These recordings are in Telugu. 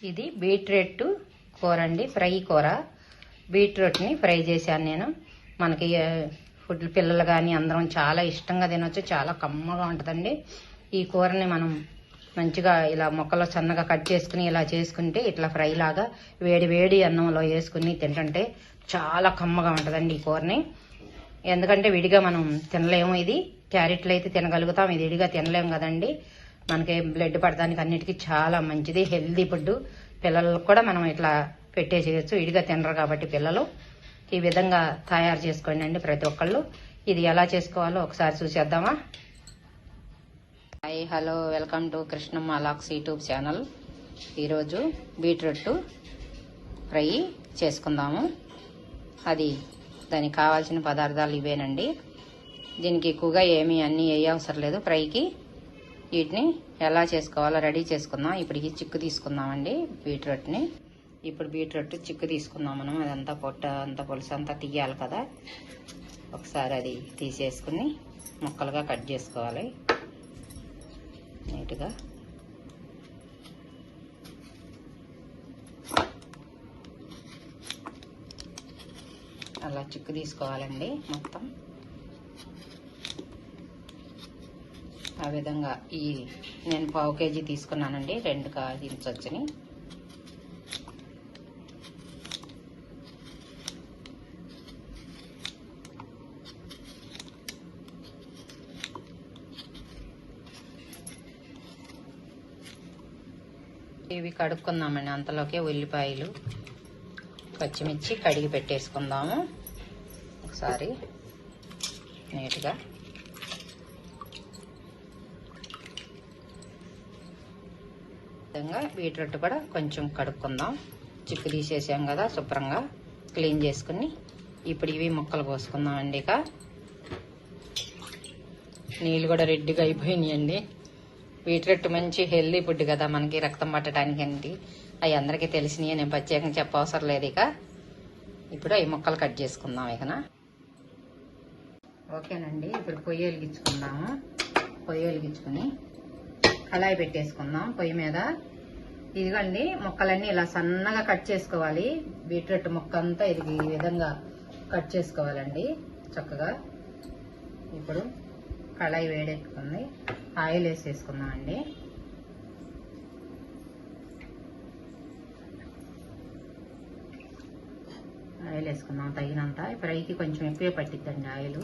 ఇది బీట్రూట్ కూర అండి, ఫ్రై కూర. బీట్రూట్ని ఫ్రై చేశాను నేను. మనకి ఫుడ్ పిల్లలు కానీ అందరం చాలా ఇష్టంగా తినొచ్చు, చాలా కమ్మగా ఉంటుందండి. ఈ కూరని మనం మంచిగా ఇలా ముక్కలు సన్నగా కట్ చేసుకుని ఇలా చేసుకుంటే ఇట్లా ఫ్రై లాగా వేడి వేడి అన్నంలో వేసుకుని తింటుంటే చాలా కమ్మగా ఉంటుందండి ఈ కూరని. ఎందుకంటే విడిగా మనం తినలేము. ఇది క్యారెట్లు అయితే తినగలుగుతాం, ఇది విడిగా తినలేము కదండి. మనకి బ్లడ్ పడడానికి అన్నిటికీ చాలా మంచిది, హెల్దీ ఫుడ్. పిల్లలకు కూడా మనం ఇట్లా పెట్టేసేయచ్చు, విడిగా తినరు కాబట్టి పిల్లలు. ఈ విధంగా తయారు చేసుకోండి అండి ప్రతి ఒక్కళ్ళు. ఇది ఎలా చేసుకోవాలో ఒకసారి చూసేద్దామా. Hi, hello, welcome to Krishnamma lakhs YouTube channel. ఈరోజు బీట్రూట్ ఫ్రై చేసుకుందాము. అది దానికి కావాల్సిన పదార్థాలు ఇవేనండి. దీనికి ఎక్కువగా ఏమీ అన్నీ అవసరం లేదు ఫ్రైకి. వీటిని ఎలా చేసుకోవాలో రెడీ చేసుకుందాం. ఇప్పుడు ఈ చిక్కు తీసుకుందామండి బీట్రూట్ని. ఇప్పుడు బీట్రూట్ చిక్కు తీసుకుందాం మనం. అదంతా పొట్ట అంతా పులుసు అంతా తీయాలి కదా. ఒకసారి అది తీసేసుకుని ముక్కలుగా కట్ చేసుకోవాలి నీట్గా. అలా చిక్కు తీసుకోవాలండి మొత్తం. ఆ విధంగా నేను 1/2 కేజీ తీసుకున్నానండి, 2 కాయించొచ్చని. ఇవి కడుక్కుందామండి. అంతలోకే ఉల్లిపాయలు పచ్చిమిర్చి కడిగి పెట్టేసుకుందాము ఒకసారి నీట్గా. విధంగా బీట్రూట్ కూడా కొంచెం కడుక్కుందాం. చిక్కు తీసేసాం కదా, శుభ్రంగా క్లీన్ చేసుకుని ఇప్పుడు ఇవి ముక్కలు పోసుకుందామండి. ఇక నీళ్ళు కూడా రెడ్డిగా అయిపోయినాయండి. బీట్రూట్ మంచి హెల్దీ ఫుడ్ కదా, మనకి రక్తం పట్టడానికి అండి. అవి అందరికీ తెలిసినవి, నేను ప్రత్యేకంగా చెప్పవసరం లేదు. ఇక ఇప్పుడు ఈ ముక్కలు కట్ చేసుకుందాం. ఇకనా ఓకేనండి. ఇప్పుడు పొయ్యి వెలిగించుకుందాము. పొయ్యి వెలిగించుకుని కళాయి పెట్టేసుకుందాం పొయ్యి మీద. ఇదిగోండి ముక్కలన్నీ ఇలా సన్నగా కట్ చేసుకోవాలి. బీట్రూట్ ముక్క అంతా ఇది ఈ విధంగా కట్ చేసుకోవాలండి చక్కగా. ఇప్పుడు కళాయి వేడెక్కుతుంది, ఆయిల్ వేసేసుకుందాం అండి. ఆయిల్ వేసుకుందాం తగినంత. ఫ్రైకి కొంచెం ఎక్కువే పట్టిద్దండి ఆయిల్.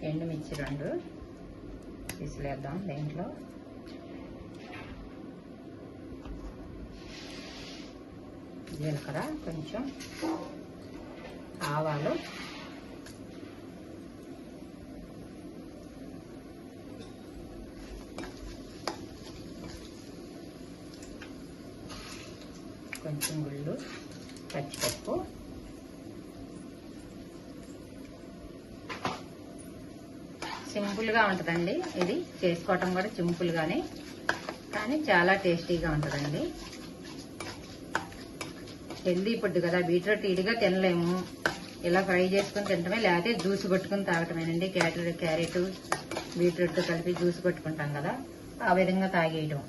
ఎండుమిర్చి 2 తీసిలేద్దాం దీంట్లో. జీలకర్ర కొంచెం, ఆవాలు, కొంచెం గుళ్ళు, పచ్చిపప్పు, సింపుల్గా ఉంటుందండి. ఇది చేసుకోవటం కూడా సింపుల్గానే, కానీ చాలా టేస్టీగా ఉంటుందండి. హెల్దీ ఫుడ్ కదా, బీట్రూట్ ఇడిగా తినలేము. ఇలా ఫ్రై చేసుకుని తింటమే, లేకపోతే జ్యూస్ కొట్టుకుని తాగటమేనండి. క్యారెట్ బీట్రూట్ కలిపి జ్యూస్ కొట్టుకుంటాం కదా, ఆ విధంగా తాగేయటం.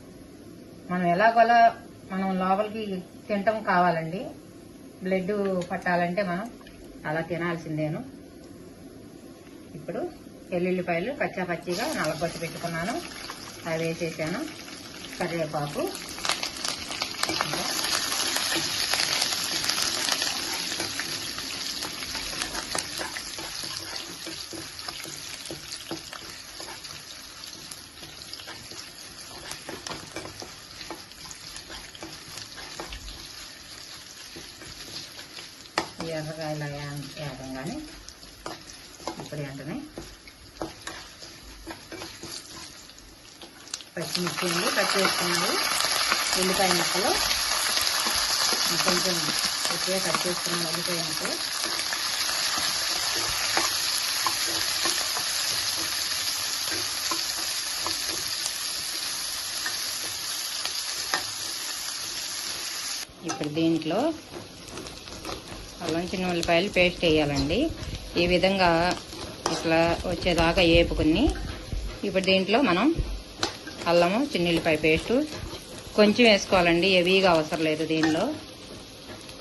మనం ఎలాగోలా మనం లోపలికి తినటం కావాలండి. బ్లడ్ పట్టాలంటే మనం అలా తినాల్సిందేను. ఇప్పుడు వెల్లుల్లిపాయలు పచ్చిగా నల్లగొట్టి పెట్టుకున్నాను, అవి వేసేసాను. కరివేపాకు, ఎర్రకాయలు వేయగానే ఇప్పుడు వెంటనే పచ్చిమిర్చి కట్ చేసుకున్నది, ఉల్లిపాయ ముక్కలు కొంచెం ఎక్కువ కట్ చేసుకున్న ఉల్లిపాయ ముక్కలు, ఇప్పుడు దీంట్లో అల్లం చిన్న ఉల్లిపాయలు పేస్ట్ వేయాలండి. ఈ విధంగా ఇట్లా వచ్చేదాకా వేపుకుని ఇప్పుడు దీంట్లో మనం అల్లము చిన్న ఉల్లిపాయ పేస్టు కొంచెం వేసుకోవాలండి. హెవీగా అవసరం లేదు, దీనిలో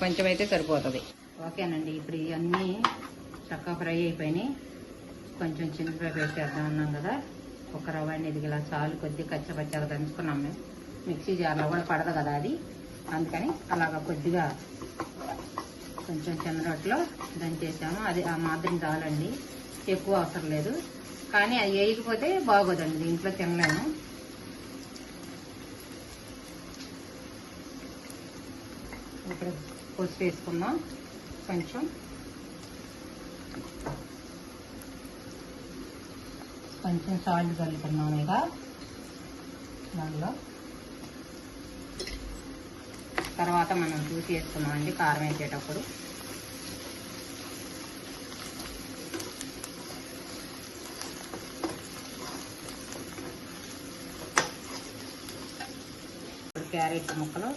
కొంచెం అయితే సరిపోతుంది. ఓకేనండి, ఇప్పుడు ఇవన్నీ చక్కగా ఫ్రై అయిపోయినాయి. కొంచెం చిన్నపాయ పేస్ట్ వేద్దాం అన్నాం కదా, ఒక రవ్వ అనేది ఇలా చాలు. కొద్దిగా కచ్చపచ్చగా దంచుకున్నాం మేము. మిక్సీ జార్లో కూడా పడదు కదా అది, అందుకని అలాగా కొద్దిగా కొంచెం చిన్న రొట్టెలో దంచేసాము. అది ఆ మాదిరి చాలండి, ఎక్కువ అవసరం లేదు. కానీ అది వేయకపోతే బాగోదండి, దీంట్లో తినలేము. ఇప్పుడు పసుపు వేసుకుందాం, కొంచెం సాల్ట్ కలుపుకున్నాం. ఇక దానిలో తర్వాత మనం చూసి వేసుకున్నామండి కారం వేసేటప్పుడు. ఇప్పుడు క్యారెట్ ముక్కలు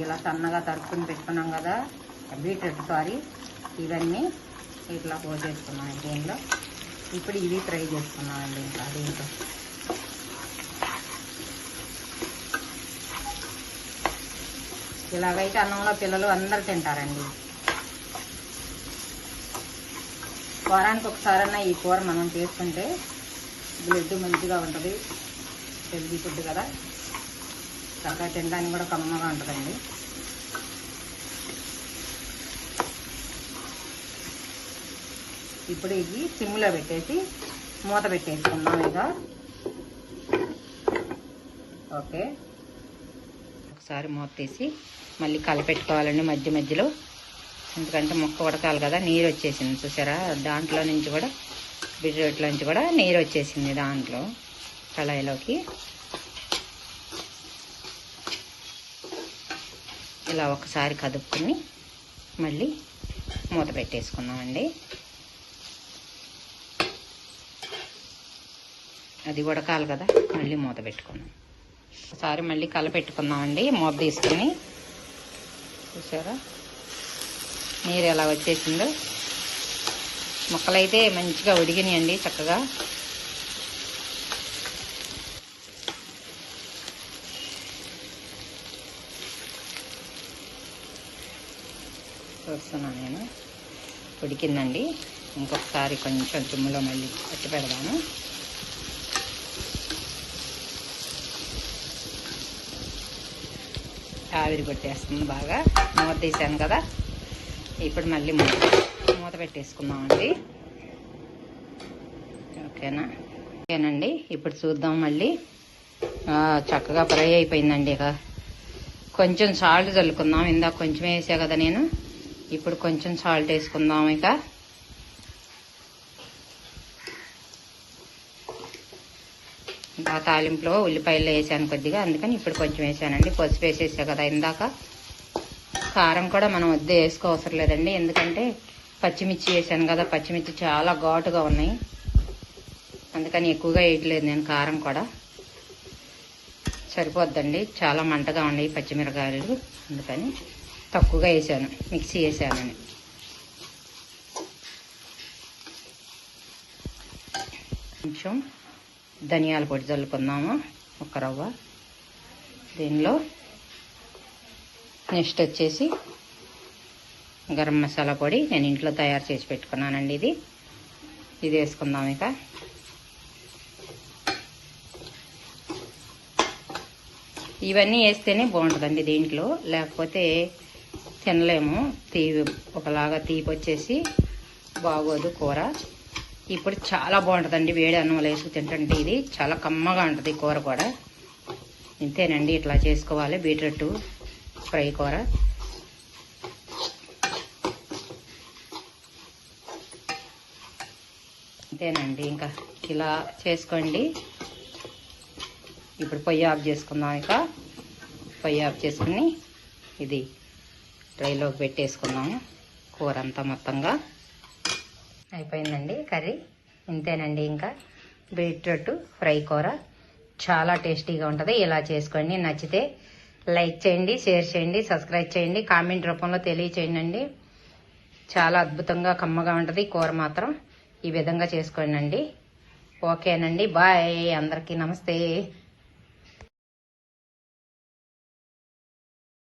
ఇలా సన్నగా తరుపుని పెట్టుకున్నాం కదా, బీట్రూట్ ఇవన్నీ ఇట్లా పోసేసుకున్నాం దీనిలో. ఇప్పుడు ఇవి ఫ్రై చేసుకున్నామండి. ఇంకా దీంట్లో ఇలాగైతే అన్నంలో పిల్లలు అందరు తింటారండి. వారానికి ఒకసారన్నా ఈ కూర మనం చేసుకుంటే బ్లడ్ మంచిగా ఉంటుంది. హెల్దీ ఫుడ్ కదా, చక్కగా తినడానికి కూడా కమ్మగా ఉంటుందండి. ఇప్పుడు ఇది సిమ్లో పెట్టేసి మూత పెట్టేసుకుందాం. ఇక ఓకే, ఒకసారి మూత తీసి మళ్ళీ కలిపెట్టుకోవాలండి మధ్య మధ్యలో, ఎందుకంటే ముక్క ఉడకాలి కదా. నీరు వచ్చేసింది చూసారా, దాంట్లో నుంచి కూడా బీట్రూట్లో నుంచి కూడా నీరు వచ్చేసింది దాంట్లో కళాయిలోకి. ఇలా ఒకసారి కదుపుకొని మళ్ళీ మూత పెట్టేసుకున్నామండి. అది ఉడకాలి కదా, మళ్ళీ మూత పెట్టుకున్నాం. ఒకసారి మళ్ళీ కలపెట్టుకుందామండి మూత తీసుకుని. చూసారా నీరు ఎలా వచ్చేసిందో. ముక్కలైతే మంచిగా ఉడికినాయండి చక్కగా. చూస్తున్నాను నేను, ఉడికిందండి. ఇంకొకసారి కొంచెం తుమ్ములో మళ్ళీ పట్టి పెడదాము. ఆవిరి కొట్టేస్తుంది బాగా. మూత తీసాను కదా, ఇప్పుడు మళ్ళీ మూత పెట్టేసుకుందామండి. ఓకేనండి, ఇప్పుడు చూద్దాం. మళ్ళీ చక్కగా ఫ్రై అయిపోయిందండి. ఇక కొంచెం సాల్ట్ చల్లుకుందాం. ఇందాక కొంచెం వేసా కదా నేను, ఇప్పుడు కొంచెం సాల్ట్ వేసుకుందాం. ఇక ఇంకా తాలింపులో ఉల్లిపాయలు వేసాను కొద్దిగా, అందుకని ఇప్పుడు కొంచెం వేసానండి. పసుపు వేసేసా కదా ఇందాక. కారం కూడా మనం వద్ద వేసుకోవసరం లేదండి, ఎందుకంటే పచ్చిమిర్చి వేసాను కదా. పచ్చిమిర్చి చాలా ఘాటుగా ఉన్నాయి, అందుకని ఎక్కువగా వేయట్లేదు నేను. కారం కూడా సరిపోద్దండి, చాలా మంటగా ఉన్నాయి పచ్చిమిరకాయలు, అందుకని తక్కువగా వేసాను, మిక్సీ వేసానని. కొంచెం ధనియాల పొడి చల్లుకుందాము, ఒక రవ్వ. దీనిలో నెక్స్ట్ వచ్చేసి గరం మసాలా పొడి నేను ఇంట్లో తయారు చేసి పెట్టుకున్నానండి. ఇది వేసుకుందాం. ఇక ఇవన్నీ వేస్తేనే బాగుంటుందండి దీంట్లో, లేకపోతే తినలేము. ఒకలాగా తీపి వచ్చేసి బాగోదు కూర. ఇప్పుడు చాలా బాగుంటుందండి వేడి అన్నంలో వేసుకు తింటుంటే. ఇది చాలా కమ్మగా ఉంటుంది కూర కూడా. ఇంతేనండి, ఇట్లా చేసుకోవాలి బీట్రూట్ ఫ్రై కూర. ఇంతేనండి, ఇంకా ఇలా చేసుకోండి. ఇప్పుడు పొయ్యి ఆఫ్ చేసుకుందాం. ఇక పొయ్యి ఆఫ్ చేసుకుని ఇది ట్రైలోకి పెట్టేసుకుందాము. కూర అంతా మొత్తంగా అయిపోయిందండి కర్రీ. ఇంతేనండి, ఇంకా బీట్రూట్ ఫ్రై కూర చాలా టేస్టీగా ఉంటుంది. ఇలా చేసుకోండి. నచ్చితే లైక్ చేయండి, షేర్ చేయండి, సబ్స్క్రైబ్ చేయండి, కామెంట్ రూపంలో తెలియచేయండి. చాలా అద్భుతంగా కమ్మగా ఉంటుంది కూర మాత్రం. ఈ విధంగా చేసుకోండి. ఓకేనండి, బాయ్, అందరికీ నమస్తే.